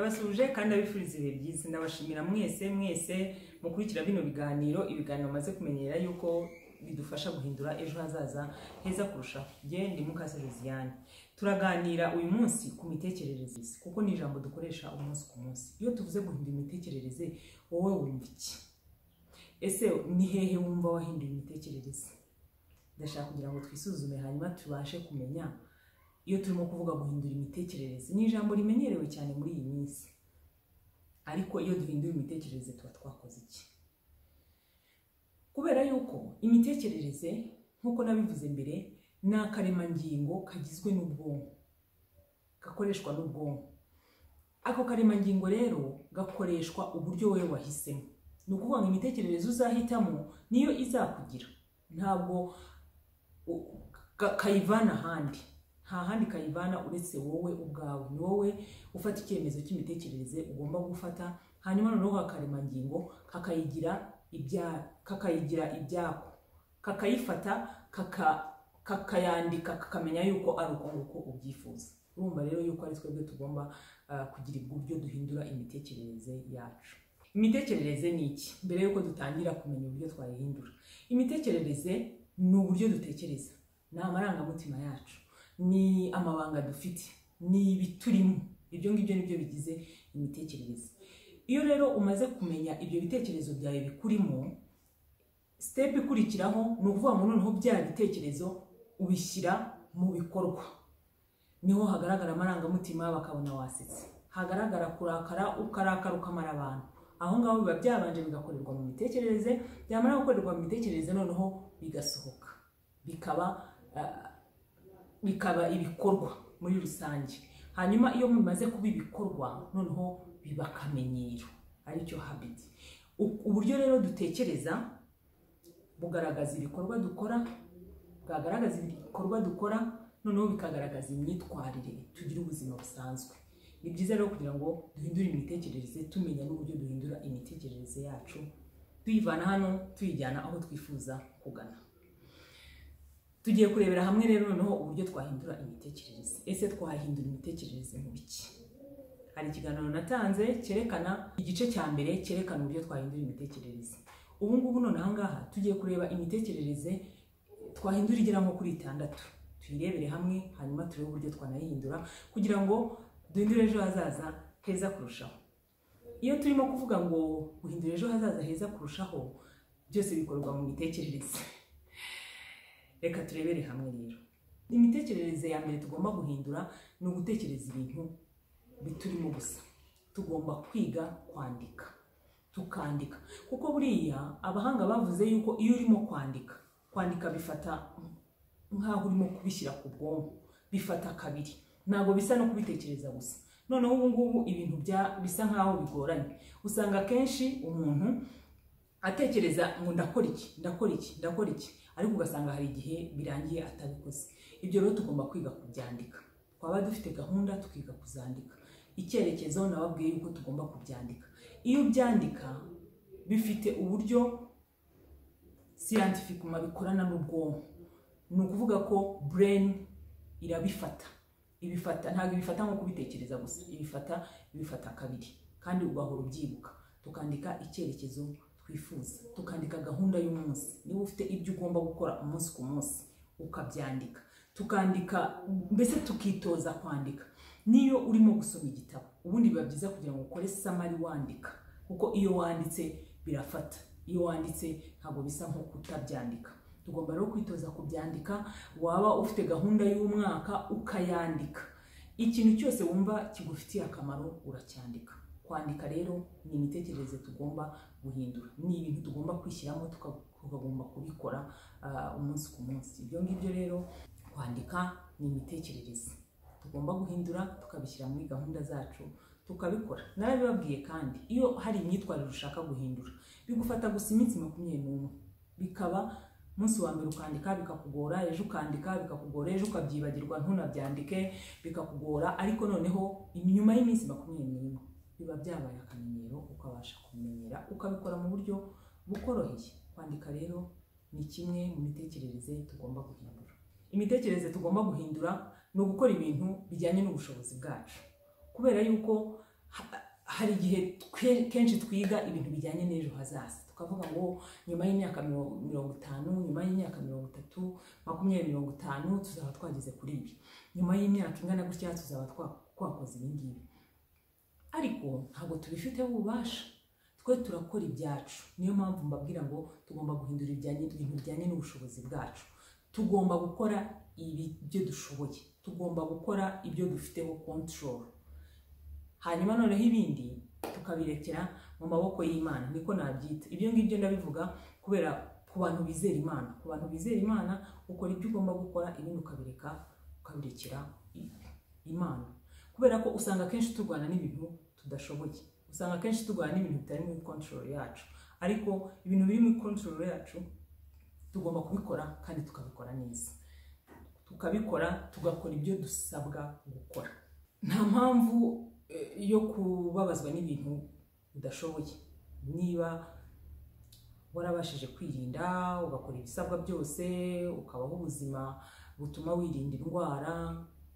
ndabasuje kandi abifuriza ibihe byiza. Ndabashimira mwese mukurikira bino ibiganiro maze kumenyera yuko bidufasha guhindura ejo hazaza heza kurushaho. Ndi Mukase Josiane. Turaganira uyu munsi ku mitekerereze kuko ni ijambo dukoresha umunsi ku munsi. Iyo tuvuze guhindura imitekerereze, wowe wumva iki? Ese ni hehe wumva wahinduye imitekerereze? Ndashaka kugira ngo twisuzume hanyuma tubashe kumenya iyo turimo kuvuga guhindura imitekerereze. Ni ijambo rimenyerewe cyane muri iyi minsi. Ariko iyo duhindura imitekerereze tuba twakoze iki? Kubera yuko imitekerereze nkuko nabivuze mbere ni akaremangingo kagizwe n'ubwonko, gakoreshwa n'ubwonko. Ako karemangingo rero gakoreshwa uburyo wewe wahisemo. Ni ukuvuga ngo imitekerereze uzahitamo niyo izakugira, ntabwo kayivana ahandi. Nta handi kayivana uretse wowe ubwawe. Ni wowe ufata icyemezo cy'imitekerereze ugomba gufata, hanyuma noneho akaremangingo kakayigira ibyako, kakayifata kakayandika, kakamenya yuko ari uko ubyifuza. Urumva rero yuko ari twebwe tugomba kugira uburyo duhindura imitekerereze yacu. Imitekerereze ni iki? Mbere yuko dutangira kumenya uburyo twayihindura, imitekerereze ni uburyo dutekereza, ni amarangamutima yacu, ni amabanga dufite, ni ibiturimo. Ibyo ngibyo nibyo bigize imitekerereze. Iyo rero umaze kumenya ibyo bitekerezo byawe bikurimo, step ikurikiraho ni ukuvuga ngo noneho bya bitekerezo ubishyira mu bikorwa. Niho hagaragara amarangamutima, bakabona wasetse. Hagaragara kurakara, ukarakara ukamara abantu. Aho ngaho biba byabanje bigakorerwa mu mitekerereze, byamara gukorerwa mu mitekerereze noneho bigasohoka, bikaba ibikorwa muri rusange. Hanyuma iyo mumaze kuba ibikorwa noneho biba akamenyero, aricyo habit. Uburyo rero dutekereza bugaragaza ibikorwa dukora, bwagaragaza ibikorwa dukora, noneho bikagaragaza imyitwarire tugira ubuzima busanzwe. Ni byiza rero kugira ngo duhindure imitekerereze, tumenya n'uburyo duhindura imitekerereze yacu, tuyivana hano tuyijyana aho twifuza kugana. Tugiye kurebera hamwe rero noneho uburyo twahindura imitekerereze. Ese twahindura imitekerereze mu biki? Hari ikiganiro natanze cyerekana igice cya mbere cyerekana uburyo twahindura imitekerereze. Ubu ngubu none aha ngaha tugiye kureba imitekerereze twahindura igera nko kuri 6. Tuyirebere hamwe hanyuma turebe uburyo twanayihindura kugira ngo duhindure ejo hazaza heza kurushaho. Iyo turimo kuvuga ngo guhindura ejo hazaza heza kurushaho, byose bikorwa mu mitekerereze. Reka turebere hamwe rero. Imitekerereze ya mbere tugomba guhindura ni ugutekereza ibintu biturimo gusa. Tugomba kwiga kwandika, tukandika. Kuko buriya abahanga bavuze yuko iyo urimo kwandika bifata nkaho urimo kubishyira ku bwonko, bifata kabiri. Ntabwo bisa no kubitekereza gusa. Noneho ubu ngubu ibintu bisa nkaho bigoranye. Usanga kenshi umuntu atekereza ngo ndakora iki, ariko ugasanga hari igihe birangiye atabikoze. Ibyo rero tugomba kwiga kubyandika. Twaba dufite gahunda tukiga kuzandika. Icyerekezo nababwiye yuko tugomba kubyandika. Iyo byandika bifite uburyo scientific bikorana n'ubwonko. Ni ukuvuga ko brain irabifata. Ntabwo ibifata nko kubitekereza gusa, ibifata kabiri, kandi ugahora ubyibuka. Tukandika icyerekezo twifuza, tukandika gahunda y'umunsi. Niba ufite ibyo ugomba gukora umunsi ku munsi ukabyandika, tukandika, mbese tukitoza kwandika. Niyo urimo gusoma igitabo, ubundi biba byiza kugira ngo ukore summary wandika, kuko iyo wanditse birafata. Iyo wanditse ntabwo bisa nko kutabyandika. Tugomba rero kwitoza kubyandika. Waba ufite gahunda y'umwaka ukayandika. Ikintu cyose wumva kigufitiye akamaro uracyandika. Kwandika rero ni imitekerereze tugomba guhindura. Ni ibintu tugomba kwishyiramo, tukagomba kubikora umunsi ku munsi. Ibyo ngibyo rero kwandika ni imitekerereze tugomba guhindura, tukabishyira muri gahunda zacu tukabikora. Narabibabwiye kandi iyo hari imyitwarire ushaka guhindura, bigufata gusa iminsi 21. Bikaba umunsi wa mbere ukandika bikakugora, ejo ukandika bikakugora, ejo ukabyibagirwa ntunabyandike bikakugora, ariko noneho inyuma y'iminsi 21 biba byabaye akamenyero, ukabasha kumenyera, ukabikora mu buryo bukoroheye. Kwandika rero ni kimwe mu mitekerereze tugomba guhindura. Imitekerereze tugomba guhindura no gukora ibintu bijyanye n'ubushobozi bwacu. Kubera yuko hari igihe kenshi twiga ibintu bijyanye n'ejo hazaza tukavuga ngo nyuma y'imyaka 50, nyuma y'imyaka 30, 20, 50 tuzaba twageze kuri ibi, nyuma y'imyaka ingana gutya tuzaba twakoze ibi ngibi. Ariko ntabwo tubifiteho ububasha, twe turakora ibyacu. Niyo mpamvu mbabwira ngo tugomba guhindura ibintu bijyanye n'ubushobozi bwacu. Tugomba gukora ibyo dushoboye, tugomba gukora ibyo dufiteho control, hanyuma noneho ibindi tukabirekera mu maboko y'Imana. Niko nabyita. Ibyo ngibyo ndabivuga kubera ku bantu bizera Imana. Ku bantu bizera Imana ukora ibyo ugomba gukora, ibindi ukabirekera Imana. Kubera ko usanga kenshi turwana n'ibintu tudashoboye, usanga kenshi turwana n'ibintu bitari muri control yacu. Ariko ibintu biri muri control yacu tugomba kubikora kandi tukabikora neza, tukabikora tugakora ibyo dusabwa gukora. Nta mpamvu yo kubabazwa n'ibintu udashoboye. Niba warabashije kwirinda ugakora ibisabwa byose, ukabaho ubuzima butuma wirinda indwara,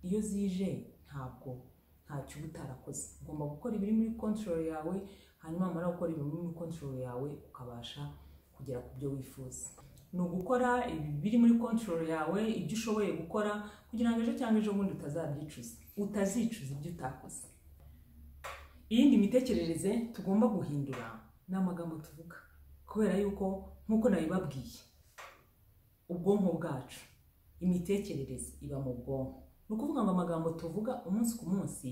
iyo zije ntacyo utarakoze. Ugomba gukora ibiri muri control yawe, hanyuma amara gukora ibiri muri control yawe ukabasha kugera ku byo wifuza. Ni ugukora ibiri muri control yawe, ibyo ushoboye gukora, kugira ngo ejo cyangwa ejo bundi utazicuza ibyo utakoze. Iyindi mitekerereze tugomba guhindura ni amagambo tuvuga, kubera yuko nk'uko nabibabwiye, ubwonko bwacu, imitekerereze iba mu bwonko. Ni ukuvuga ngo amagambo tuvuga umunsi ku munsi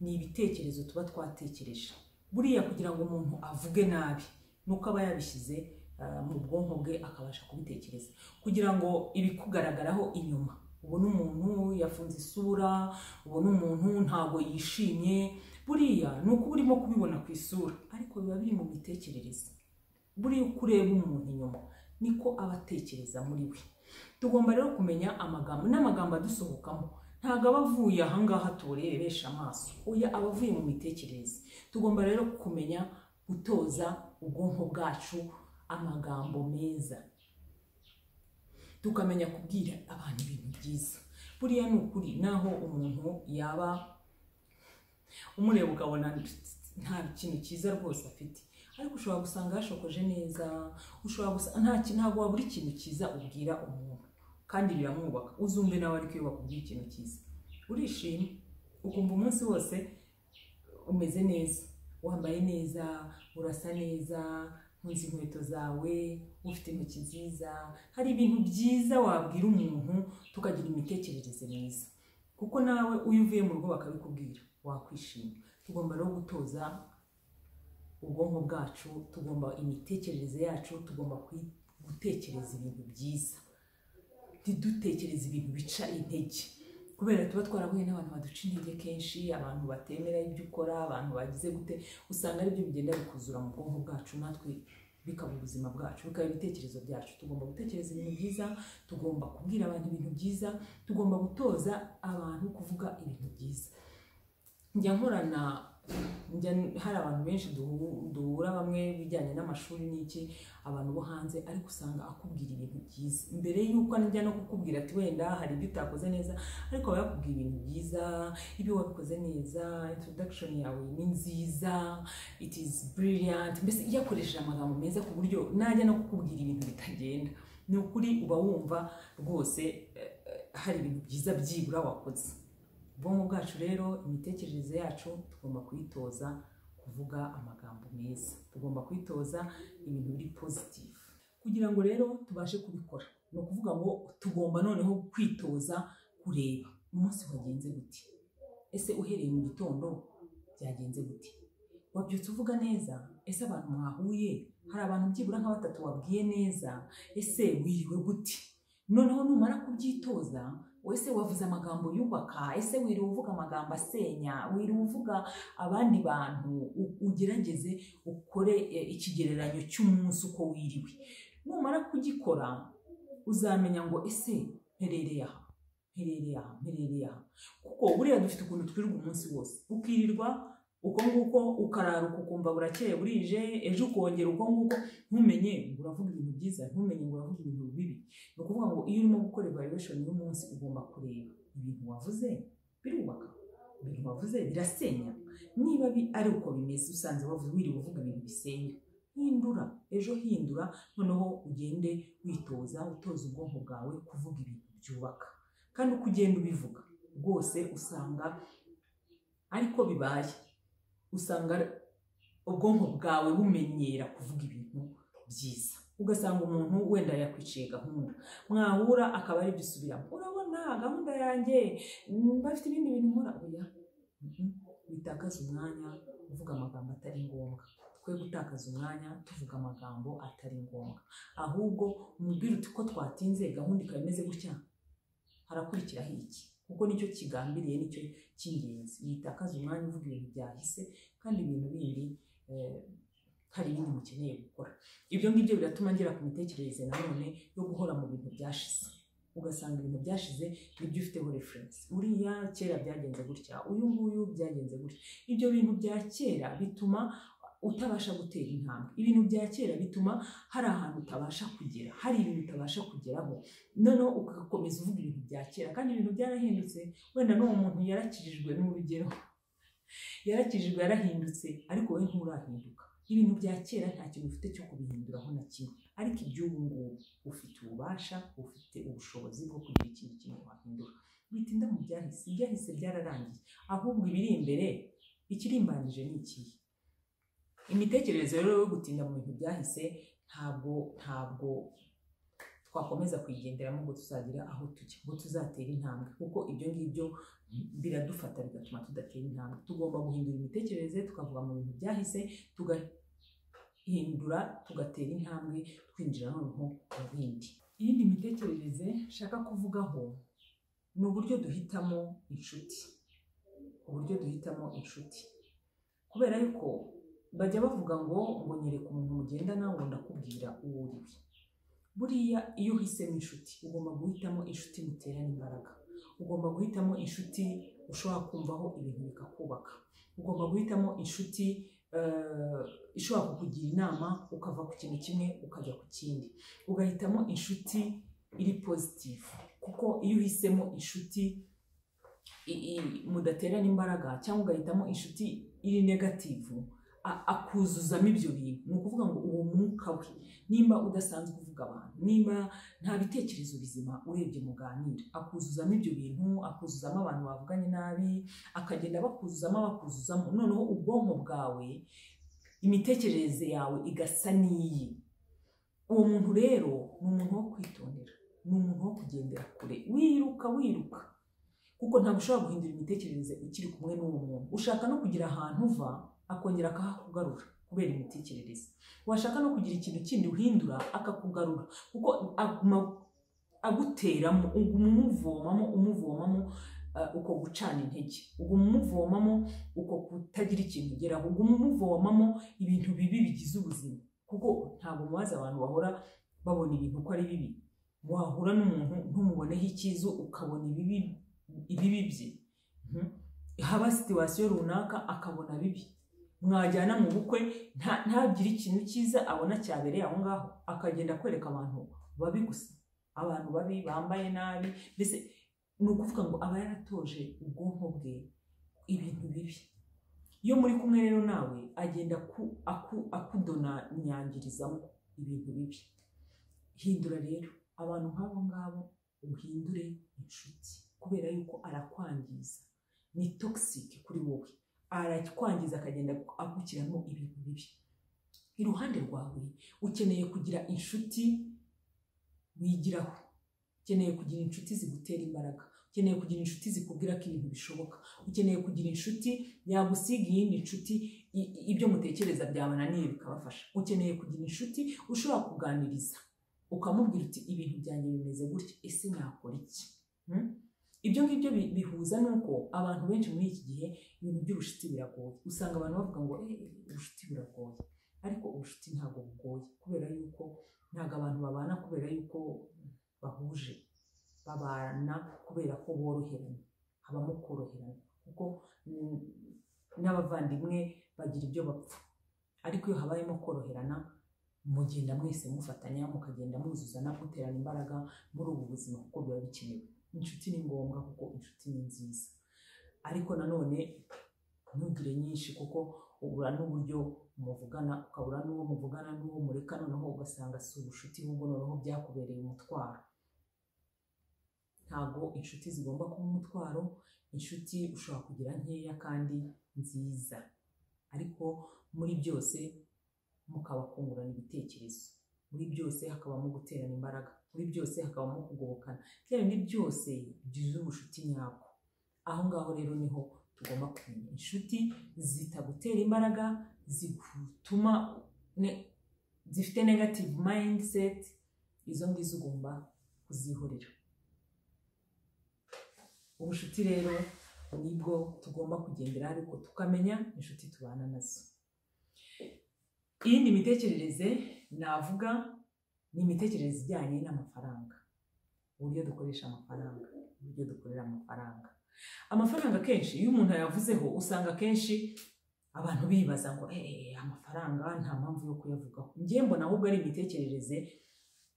ni ibitekerezo tuba twatekereje. Buriya kugira ngo umuntu avuge nabi nuko aba yabishyize mu bwonko bwe akabasha kubitekereza, kugira ngo ibikugaragaraho inyuma, ubona umuntu yafunze isura, ubona umuntu ntago yishimye, buriya nuko urimo kubibona ku isura, ariko biba biri mu mitekerereze. Buriya uko ureba umuntu inyuma niko aba atekereza muri we. Tugomba rero kumenya amagambo, n'amagambo adusohokamo ntago aba avuye ahangaha turebesha amaso, oya aba avuye mu mitekerereze. Tugomba rero kumenya gutoza ubwonko bwacu amagambo meza, tukamenya kubwira abantu ibintu byiza. Buriya ni ukuri, naho umuntu yaba umureba ukabona nta kintu cyiza rwose afite, ariko ushobora gusanga yashokoje neza, ushobora gusanga ntabwo wabura ikintu cyiza ubwira umuntu kandi biramwubaka. Uzumve nawe ariko iyo bakubwira ikintu cyiza urishima, ukumva umunsi wose umeze neza, wambaye neza, urasa neza, ntuzi inkweto zawe, ufite intoki nziza. Hari ibintu byiza wabwira umuntu tukagira imitekerereze myiza, kuko nawe uyu uvuye mu rugo bakabikubwira wakwishima. Tugomba rero gutoza ubwonko bwacu, tugomba imitekerereze yacu, tugomba gutekereza ibintu byiza, ntidutekereze ibintu bica intege, kubera tuba twarahuye n'abantu baduca intege kenshi, abantu batemera ibyo ukora, abantu bagize gute, usanga ari byo bigenda bikuzura mu bwonko bwacu, natwe bikaba ubuzima bwacu, bikaba ibitekerezo byacu. Tugomba gutekereza ibintu byiza, tugomba kubwira abantu ibintu byiza, tugomba gutoza abantu kuvuga ibintu byiza. Hari abantu benshi duhura, bamwe bijyanye n'amashuri n'iki, abantu bo hanze, ariko usanga akubwira ibintu byiza mbere yuko njya no kukubwira ati wenda hari ibyo utakoze neza, ariko aba yakubwira ibintu byiza, ibyo wabikoze neza, introduction yawe ni nziza, it is brilliant. Mbese yakoresheje amagambo meza ku buryo najya no kukubwira ibintu bitagenda, ni ukuri uba wumva rwose hari ibintu byiza byibura wakoze. Ubwonko bwacu rero, imitekerereze yacu tugomba kuyitoza kuvuga amagambo meza, tugomba kwitoza ibintu biri positive kugira ngo rero tubashe kubikora. Ni ukuvuga ngo tugomba noneho kwitoza kureba umunsi wagenze gute. Ese uhereye mu gitondo byagenze gute? Wabyutse uvuga neza? Ese abantu mwahuye hari abantu byibura nka 3 wabwiye neza? Ese wiriwe gute? Noneho numara kubyitoza, wese wavuze amagambo yubaka? Ese wiriwe uvuga amagambo asenya? Wiriwe uvuga abandi bantu? Ugerageze ukore ikigereranyo cy'umunsi uko wiriwe. Numara kugikora uzamenya ngo ese mperereye aha, kuko buriya dufite ukuntu twirirwa umunsi wose, ukirirwa uko nguko, ukararuka ukumva burakeye burije, ejo ukongera uko nguko, ntumenye ngo uravuga ibintu byiza, ntumenye ngo uravuga ibintu bibi. Ni ukuvuga ngo iyo urimo gukora evaluation y'umunsi ugomba kureba ibintu wavuze birubaka, ibintu wavuze birasenya. Niba ari uko bimeze usanze wiriwe uvuga ibintu bisenya, hindura, ejo hindura, noneho ugende witoza, utoza ubwonko bwawe kuvuga ibintu byubaka. Kandi uko ugenda ubivuga rwose usanga ariko bibaye, usanga ubwonko bwawe bumenyera kuvuga ibintu byiza. Ugasanga umuntu wenda yakwiciye gahunda, mwahura akaba ari byo usubiramo, urabona gahunda yanjye bafite ibindi bintu nkora. Oya, bitakaza umwanya uvuga amagambo atari ngombwa. Twe gutakaza umwanya tuvuga amagambo atari ngombwa, ahubwo umubwire uti ko twatinze gahunda ikaba imeze gutya, harakurikiraho iki, kuko nicyo kigambiriye, nicyo cy'ingenzi. Bitakaza umwanya uvuga ibintu byahise, kandi ibintu bindi hari ibindi mukeneye gukora. Ibyo ngibyo biratuma ngera ku mitekerereze nanone yo guhora mu bintu byashize. Ugasanga ibintu byashize nibyo ufiteho reference. Uriya kera byagenze gutya, uyu nguyu byagenze gutya. Ibyo bintu bya kera bituma utabasha gutera intambwe. Ibintu bya kera bituma hari ahantu utabasha kugera, hari ibintu utabasha kugeraho, noneho ugakomeza uvuga ibintu bya kera, kandi ibintu byarahindutse. Wenda n'uwo muntu yarakijijwe, n'urugero yarakijijwe, yarahindutse, ariko we nturahinduka. Ibintu bya kera nta kintu ufite cyo kubihinduraho na kimwe, ariko iby'ubu ngubu ufite ububasha, ufite ubushobozi bwo kugira ikintu kimwe wahindura. Bitinda mu byahise, ibyahise byararangiye, ahubwo ibiri imbere, ikirimbanije ni ikihe? Imitekerereze rero yo gutinda mu bintu byahise ntabwo twakomeza kuyigenderamo ngo tuzagira aho tujya, ngo tuzatera intambwe, kuko ibyo ngibyo biradufata bigatuma tudatera intambwe. Tugomba guhindura imitekerereze, tukavuga mu bintu byahise, tugahindura, tugatera intambwe, twinjira noneho mu bindi. Iyindi mitekerereze nshaka kuvugaho ni uburyo duhitamo inshuti. Uburyo duhitamo inshuti, kubera yuko bajya bavuga ngo nyereka umuntu mugendana ngo ndakubwira uwo uriwe. Buriya iyo uhisemo inshuti, ugomba guhitamo inshuti muterana imbaraga. Ugomba guhitamo inshuti ushobora kumvaho ibintu bikakubaka. Ugomba guhitamo inshuti ishobora kukugira inama ukava ku kintu kimwe ukajya ku kindi. Ugahitamo inshuti iri positive, kuko iyo uhisemo inshuti mudaterana imbaraga, cyangwa ugahitamo inshuti iri negative, akuzuzamo ibyo bintu. Ni ukuvuga ngo uwo mwuka we, nimba udasanzwe uvuga abantu, nimba nta bitekerezo bizima urebye muganira, akuzuzamo ibyo bintu, akuzuzamo abantu bavuganye nabi, akagenda bakuzuzamo, noneho ubwonko bwawe, imitekerereze yawe igasa n'iyi. Uwo muntu rero ni umuntu wo kwitondera, ni umuntu wo kugendera kure, wiruka, kuko ntabwo ushobora guhindura imitekerereze ukiri kumwe n'uwo muntu. Ushaka no kugira ahantu uva, akongera akahakugarura kubera imitekerereze. Washaka no kugira ikintu kindi uhindura, akakugarura, kuko aguteramo, umuvomamo uko gucana intege, umuvomamo uko kutagira ikintu ugeraho, umuvomamo ibintu bibi bigize ubuzima, kuko ntabwo mubaza abantu bahora babona ibintu ko ari bibi. Wahura n'umuntu ntumuboneho icyiza, ukabona ibibi bye. Haba situwasiyo runaka akabona bibi, mwajyana mu bukwe ntagire ikintu cyiza abona cyabereye aho ngaho, akagenda kwereka abantu babi gusa, abantu babi bambaye nabi. Mbese ni ukuvuga ngo aba yaratoje ubwonko bwe ibintu bibi. Iyo muri kumwe rero nawe agenda akudonanyangirizamo ibintu bibi. Hindura rero abantu nk'abo ngabo, uhindure inshuti, kubera yuko arakwangiza, ni toxic kuri wowe, arakwangiza, akagenda agukiramo ibintu bibi. Iruhande rwawe ukeneye kugira inshuti wigiraho, ukeneye kugira inshuti zigutera imbaraga, ukeneye kugira inshuti zikubwira ko ibintu bishoboka, ukeneye kugira inshuti yagusiga iyindi inshuti ibyo mutekereza byabananiye bikabafasha. Ukeneye kugira inshuti ushobora kuganiriza, ukamubwira uti ibintu byanjye bimeze gutya, ese nakora iki? Ibyo ngibyo bihuza nuko abantu benshi muri iki gihe ibintu by'ubucuti biragoye. Usanga abantu bavuga ngo ubucuti buragoye, ariko ubucuti ntabwo bugoye, kubera yuko ntabwo abantu babana kubera yuko bahuje, babana kubera ko boroherana, habamo koroherana, kuko n'abavandimwe bagira ibyo bapfa, ariko iyo habayemo koroherana mugenda mwese mufatanya, mukagenda muzuzana, muterana imbaraga muri ubu buzima, kuko biba bikenewe. Inshuti ni ngombwa, kuko inshuti ni nziza. ariko nanone ntugire nyinshi kuko ubura n'uburyo muvugana, ukabura n'uwo muvugana n'uwo mureka, noneho ugasanga si ubucuti ahubwo noneho byakubereye umutwaro. Ntabwo inshuti zigomba kuba umutwaro. Inshuti ushobora kugira nkeya kandi nziza, ariko muri byose mukaba kungurana ibitekerezo, muri byose hakabamo guterana imbaraga, muri byose hakabamo kugobokana, bya bindi byose byuzuye ubucuti nyabwo. Aho ngaho rero niho tugomba kumenya inshuti zitagutera imbaraga, zigutuma zifite negative mindset, izo ngizo ugomba kuzihorera. Ubucuti rero nibwo tugomba kugendera, ariko tukamenya inshuti tubana nazo. Iyindi mitekerereze navuga ni imitekerereze ijyanye n'amafaranga, uburyo dukoresha amafaranga, uburyo dukorera amafaranga. Amafaranga kenshi iyo umuntu ayavuzeho usanga kenshi abantu bibaza ngo amafaranga nta mpamvu yo kuyavugaho. Ngiye mbona ahubwo ari imitekerereze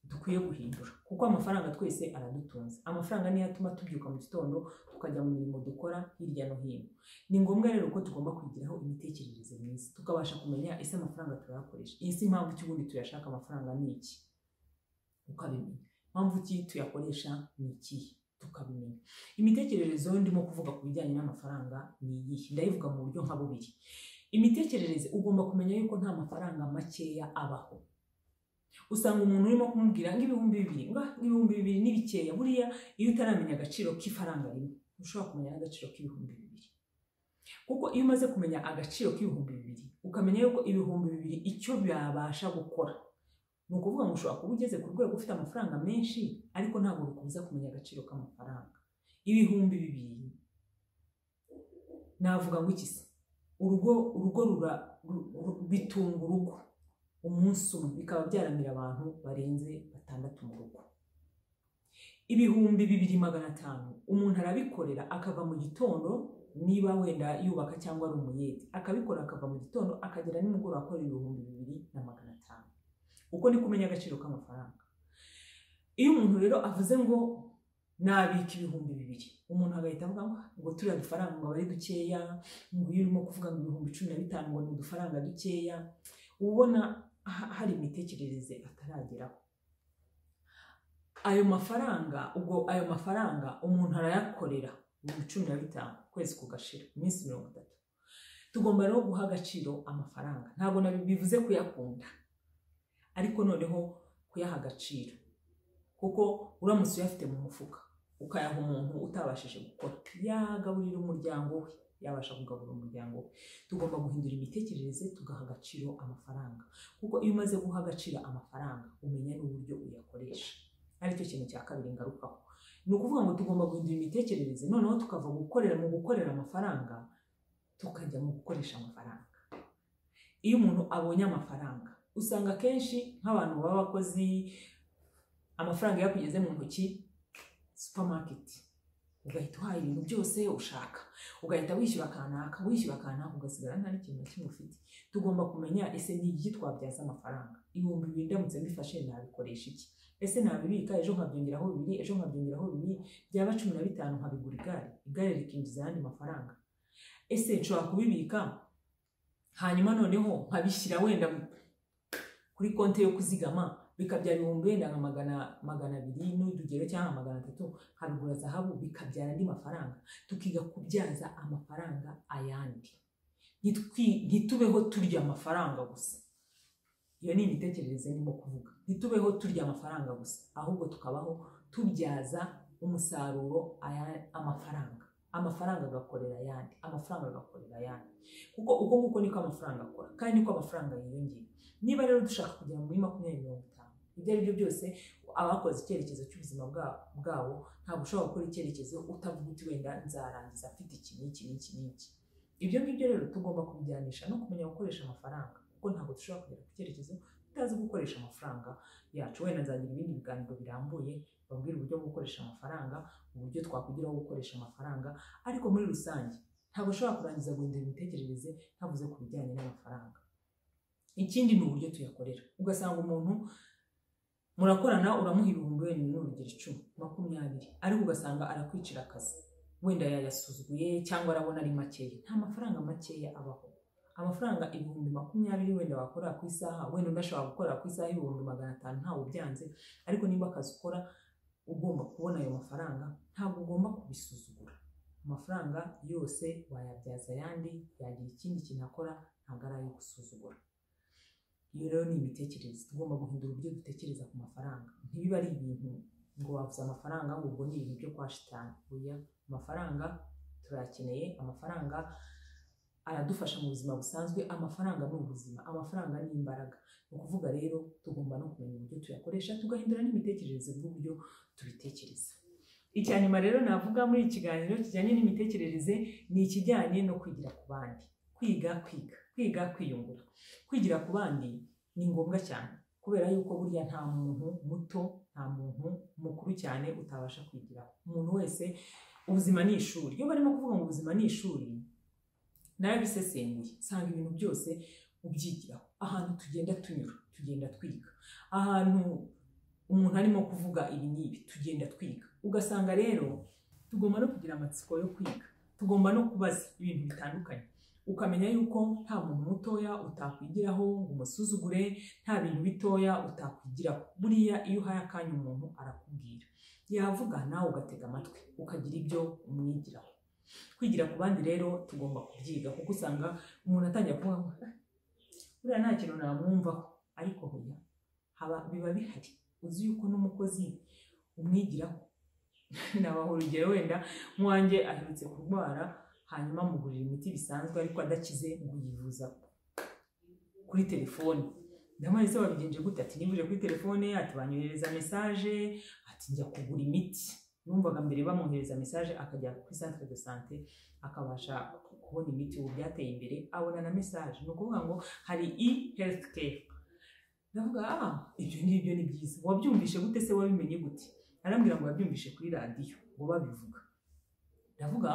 dukwiye guhindura, kuko amafaranga twese aradutunze. Amafaranga niyo atuma tubyuka mu gitondo tukajya mu mirimo dukora hirya no hino. Ni ngombwa rero ko tugomba kwigiraho imitekerereze myiza, tukabasha kumenya ese amafaranga turayakoresha, ese impamvu cy'ubundi tuyashaka amafaranga ni iki, ukabimenya impamvu ki tuyakoresha ni iki, tukabimenya. Imitekerereze ndimo kuvuga ku bijyanye n'amafaranga ni iyihe? Ndayivuga mu buryo nka bubiri. Imitekerereze ugomba kumenya yuko nta mafaranga makeya abaho. Usanga umuntu urimo kumubwira nk'ibihumbi 2,000, nk'ibihumbi 2,000 ni bikeya. Buriya iyo utaramenya agaciro k'ifaranga rimwe ushobora kumenya n'agaciro k'ibihumbi 2,000, kuko iyo umaze kumenya agaciro k'ibihumbi 2,000 ukamenya yuko ibihumbi 2,000 icyo byabasha gukora, ni ukuvuga ngo ushobora kuba ugeze ku rwego ufite amafaranga menshi, ariko ntabwo bikubuza kumenya agaciro k'amafaranga. Ibihumbi 2,000 navuga ngo iki se? Urugo bitunga urugo umunsi umwe, bikaba byaramira abantu barenze 6 mu rugo. Ibihumbi 2,500 umuntu arabikorera akava mu gitondo, niba wenda yubaka cyangwa ari umuyede, akabikora akava mu gitondo akagera nimugoroba akora ibihumbi 2,500. Uko ni kumenya agaciro k'amafaranga. Iyo umuntu rero avuze ngo nabika ibihumbi 2,000, umuntu agahita avuga ngo turiya dufaranga ngo bari dukeya, ngo iyo urimo kuvuga ngo ibihumbi 15 ngo ni udufaranga dukeya, ubona hari imitekerereze atarageraho. Ayo mafaranga umuntu arayakorera ibihumbi 15 kwezi kugashira, iminsi 30. Tugomba rero guha agaciro amafaranga. Ntabwo bivuze kuyakunda, ariko noneho kuyaha agaciro, kuko uramutse uyafite mu mufuka ukayaha umuntu utabashije gukora, yagaburira umuryango we, yabasha kugaburira umuryango we. Tugomba guhindura imitekerereze tugaha agaciro amafaranga, kuko iyo umaze guha agaciro amafaranga umenya n'uburyo uyakoresha. Aricyo kintu cya kabiri ngarukaho. Ni ukuvuga ngo tugomba guhindura imitekerereze, noneho tukava gukorera amafaranga tukajya mu gukoresha amafaranga. Iyo umuntu abonye amafaranga usanga kenshi nk'abantu b'abakozi, amafaranga yakugeze mu ntoki, supermarket, ugahita uhaha ibintu byose ushaka, ugahita wishyura akanaka ugasigara nta n'ikintu na kimwe ufite. Tugomba kumenya ese ni iki twabyaza amafaranga. Ibihumbi 2,000 ndamutse mbifashe nabikoresha iki? Ese nabibika ejo nkabyongeraho 2,000, ejo nkabyongeraho 2,000, byaba 15 nkabigura igare rikinjiza ayandi mafaranga. Ese nshobora kubibika hanyuma noneho nkabishyira wenda kuri konti yo kuzigama, bikabyara ibihumbi wenda nka 200 n'udugero cyangwa 300, nkabigura zahabu bikabyara andi mafaranga. Tukiga kubyaza amafaranga ayandi, ntitubeho turya amafaranga gusa. Iyo ni imitekerereze ndimo kuvuga. Ntitubeho turya amafaranga gusa, ahubwo tukabaho tubyaza umusaruro amafaranga. Amafaranga agakorera ayandi, amafaranga agakorera ayandi, kuko uko nguko niko amafaranga akora, kandi niko amafaranga yiyongera. Niba rero dushaka kugera muri 2050, ibyo ari byo byose abakoze icyerekezo cy'ubuzima bwabo, ntabwo ushobora gukora icyerekezo utavuga uti wenda nzarangiza afite iki n'iki n'iki n'iki. Ibyo ngibyo rero tugomba kubijyanisha no kumenya gukoresha amafaranga, kuko ntabwo dushobora kugera ku cyerekezo tutazi gukoresha amafaranga yacu. Wenda nzagira ibindi biganiro birambuye babwira uburyo bwo gukoresha amafaranga, uburyo twakwigiraho gukoresha amafaranga, ariko muri rusange ntabwo ushobora kurangiza guhindura imitekerereze ntavuze ku bijyanye n'amafaranga. Ikindi ni uburyo tuyakorera. Ugasanga umuntu murakorana uramuha ibihumbi wenda n'urugero 10, 20, ariko ugasanga arakwicira akazi. wenda yayasuzuguye cyangwa arabona ari makeya. Nta mafaranga makeya abaho. Amafaranga 20,000 wenda wakora ku isaha, wenda udashobora gukora ku isaha 500 ntawe ubyanze, ariko niba akazi ukora ugomba kubona ayo mafaranga, ntabwo ugomba kubisuzugura. Amafaranga yose wayabyaza ayandi, yagira ikindi kintu akora, ntabwo ari ayo gusuzugura. Iyo rero ni imitekerereze, tugomba guhindura uburyo dutekereza ku mafaranga. Ntibiba ari ibintu ngo wavuze amafaranga ngo ubwo ni ibintu byo kwa shitani. Oya, amafaranga turayakeneye, amafaranga aradufasha mu buzima busanzwe, amafaranga ni ubuzima, amafaranga ni imbaraga. Ni ukuvuga rero tugomba no kumenya uburyo tuyakoresha, tugahindura n'imitekerereze bw'uburyo tubitekereza. Icya nyuma rero navuga muri iki kiganiro kijyanye n'imitekerereze ni ikijyanye no kwigira ku bandi. Kwiga kwiyungura. Kwigira ku bandi ni ngombwa cyane, kubera yuko burya nta muntu muto, nta muntu mukuru cyane utabasha kwigiraho. Umuntu wese, ubuzima ni ishuri. Iyo barimo kuvuga ngo ubuzima ni ishuri, narabisesenguye nsanga ibintu byose ubyigiraho. Ahantu tugenda tunyura, tugenda twiga. Ahantu umuntu arimo kuvuga ibi n'ibi, tugenda twiga. Ugasanga rero tugomba no kugira amatsiko yo kwiga, tugomba no kubaza ibintu bitandukanye, ukamenya yuko nta muntu mutoya utakwigiraho ngo umusuzugure, nta bintu bitoya utakwigiraho. Buriya iyo uhaye akanya umuntu arakubwira, yavuga nawe ugatega amatwi ukagira ibyo umwigiraho. Kwigira ku bandi rero tugomba kubyiga, kuko usanga umuntu atangiye kuvuga ngo buriya nta kintu namwumvaho, ariko hoya biba bihari. Uzi yuko n'umukozi umwigiraho. Nabaho urugero, wenda mwanjye aherutse kurwara, hanyuma mugurira imiti bisanzwe ariko adakize ngo yivuza kuri telefone. Ndamwari se wabigenje gute? Ati nivuje kuri telefone, ati banyohereza message, ati njya kugura imiti. Numvaga mbere bamwohereza message akajya kuri centre de santé akabasha kubona imiti. Ubu byateye imbere, abona na message. Ni ukuvuga ngo hari e-healthcare. Ndavuga ibyo ngibyo ni byiza. Wabyumvishe gute se, wabimenye gute? Arambwira ngo yabyumvishe kuri radio ngo babivuga. Ndavuga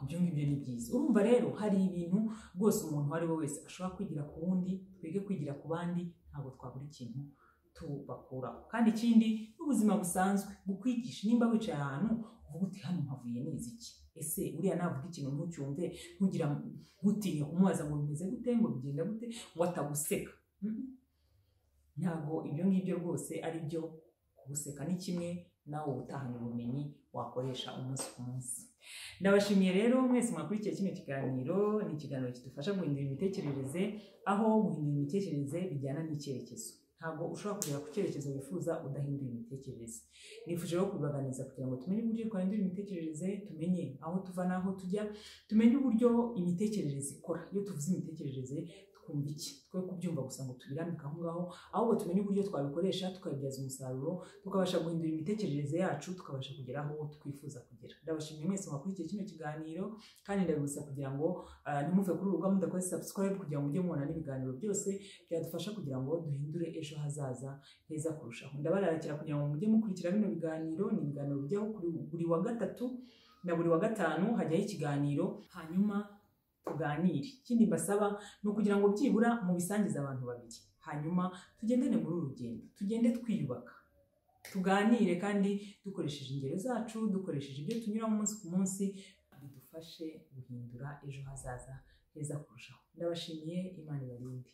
ibyo ngibyo ni byiza. Urumva rero hari ibintu rwose umuntu wari we wese ashobora kwigira ku wundi. Twige kwigira ku bandi, ntabwo twabura ikintu tubakuraho. Kandi ikindi, n'ubuzima busanzwe bukwigisha. Nimba wicaye ahantu uvuga uti hano mpavuye neza iki, ese uriya navuga ikintu ntucyumve, ntutinye kumubaza ngo bimeze gute, ngo bigenda gute, ngo ataguseka. Ntabwo ibyo ngibyo rwose ari byo. Guseka ni kimwe, nawe ubutahana ubumenyi wakoresha umunsi ku munsi. Ndabashimiye rero mwese mwakurikiye kino kiganiro. Ni ikiganiro kidufasha guhindura imitekerereze, aho guhindura imitekerereze bijyana n'icyerekezo. Ntabwo ushobora kugera ku cyerekezo wifuza udahindura imitekerereze. Nifuje rero kubibaganiza kugira ngo tumenye uburyo twahindura imitekerereze, tumenye aho tuva n'aho tujya, tumenye uburyo imitekerereze ikora. Iyo tuvuze imitekerereze twumva iki? Twe kubyumva gusa ngo tubirambike aho ngaho, ahubwo tumenye uburyo twabikoresha tukabibyaza umusaruro, tukabasha guhindura imitekerereze yacu, tukabasha kugera aho twifuza kugera. Ndabashimiye mwese mwakurikiye kino kiganiro, kandi ndabibutsa kugira ngo ntimuve kuri urubuga mudakoze subscribe, kugira ngo mujye mubona n'ibiganiro byose byadufasha kugira ngo duhindure ejo hazaza heza kurushaho. Ndabararikira kugira ngo mujye mukurikira bino biganiro. Ni ibiganiro bijyaho buri wa gatatu na buri wa gatanu, hajyaho ikiganiro, hanyuma tuganire. Ikindi mbasaba ni ukugira ngo byibura mu bisangiza abantu babiri, hanyuma tugendane muri uru rugendo, tugende twiyubaka, tuganire kandi dukoresheje ingero zacu, dukoresheje ibyo tunyuramo umunsi ku munsi, bidufashe guhindura ejo hazaza heza kurushaho. Ndabashimiye, Imana ibarinde.